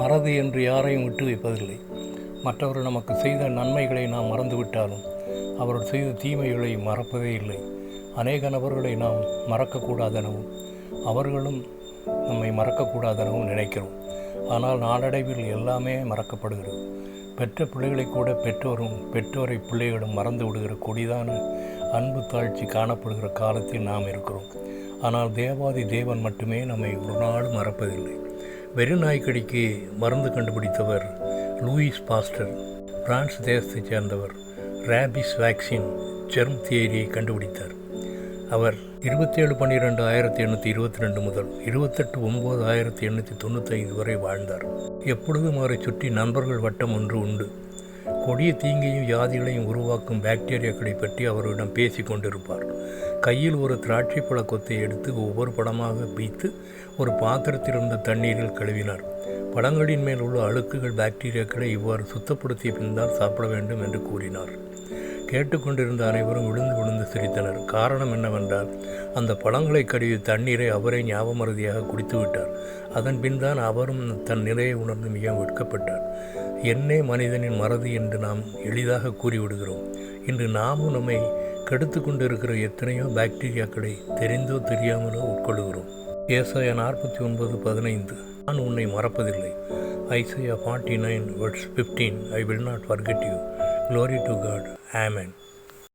மறதி என்று யாரையும் விட்டு வைப்பதில்லை. மற்றவர்கள் நமக்கு செய்த நன்மைகளை நாம் மறந்துவிட்டாலும் அவர்கள் செய்த தீமைகளை மறப்பதே இல்லை. அநேக நபர்களை நாம் மறக்கக்கூடாதெனவும் அவர்களும் நம்மை மறக்கக்கூடாதெனவும் நினைக்கிறோம். ஆனால் நாளடைவில் எல்லாமே மறக்கப்படுகிறது. பெற்ற பிள்ளைகளை கூட பெற்றோரை பிள்ளைகளும் மறந்து விடுகிற கொடிதான அன்பு தாழ்ச்சி காணப்படுகிற காலத்தில் நாம் இருக்கிறோம். ஆனால் தேவாதி தேவன் மட்டுமே நம்மை ஒரு நாளும் மறப்பதில்லை. வெறிநாய்க்கடிக்கு மருந்து கண்டுபிடித்தவர் லூயிஸ் பாஸ்டர். பிரான்ஸ் தேசத்தைச் சேர்ந்தவர். ரேபிஸ் வேக்சின் ஜெர்ம் தியரியை கண்டுபிடித்தார். அவர் 27/12/1822 முதல் 28/9/1895 வரை வாழ்ந்தார். எப்பொழுதும் அவரை சுற்றி நண்பர்கள் வட்டம் ஒன்று உண்டு. கொடிய தீங்கையும் வியாதிகளையும் உருவாக்கும் பாக்டீரியாக்களை பற்றி அவரிடம் பேசி கொண்டிருப்பார். கையில் ஒரு திராட்சை பழ கொத்தை எடுத்து ஒவ்வொரு பழமாக பீத்து ஒரு பாத்திரத்தில் இருந்த தண்ணீரில் கழுவினார். பழங்களின் மேல் உள்ள அழுக்குகள் பாக்டீரியாக்களை இவ்வாறு சுத்தப்படுத்திய பின்தான் சாப்பிட வேண்டும் என்று கூறினார். கேட்டுக்கொண்டிருந்த அனைவரும் விழுந்து சிரித்தனர். காரணம் என்னவென்றால் அந்த பழங்களை கழுவிய தண்ணீரை அவரே ஞாபகமறதியாக குடித்துவிட்டார். அதன் பின் தான் அவரும் தன் நிலையை உணர்ந்து மிக வெட்கப்பட்டார். என்னே மனிதனின் மறதி என்று நாம் எளிதாக கூறிவிடுகிறோம். இன்று நாமும் நம்மை கெடுத்து கொண்டிருக்கிற எத்தனையோ பாக்டீரியாக்களை தெரிந்தோ தெரியாமலோ உட்கொள்கிறோம். ஏசாயா 49:15 நான் உன்னை மறப்பதில்லை. Isaiah 49:15 I will not forget you. Glory to God. Amen.